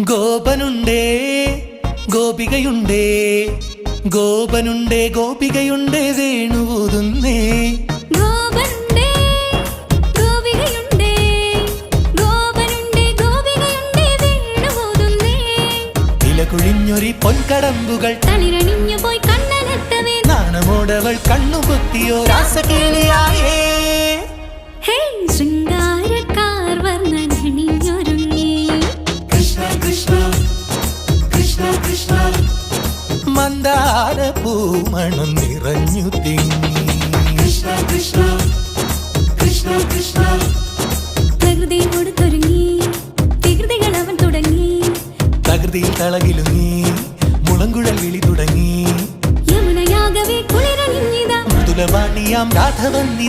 ഗോപനുണ്ടേ ഗോപികയുണ്ടേ ഗോപനുണ്ടേ ഗോപികയുണ്ടേ വേണുവൂതുന്നേ കുഴിഞ്ഞൊരി പൊൻകടമ്പുകൾ തളിരണിഞ്ഞു പോയി കണ്ണനെത്തവേ നാണമോടവൾ കണ്ണുപൊത്തിയോ രാസകേളിയായേ ഹേ ശൃംഗാരക്കാർ വർണ്ണനണിഞ്ഞൊരുങ്ങി കൃഷ്ണ കൃഷ്ണ കൃഷ്ണ കൃഷ്ണ മന്ദാര പൂമണം നിറഞ്ഞു തിങ്ങി കൃഷ്ണ കൃഷ്ണ കൃഷ്ണ കൃഷ്ണ പ്രകൃതിയോട് തുടങ്ങി വികൃതികൾ അവൻ തുടങ്ങി പ്രകൃതിയിൽ തളകിലുങ്ങി മുളങ്കുഴൽ വിളി തുടങ്ങി യമുനയാകവേ കുളിരണിഞ്ഞിതാ മൃദുലവാണിയാം രാധവൻ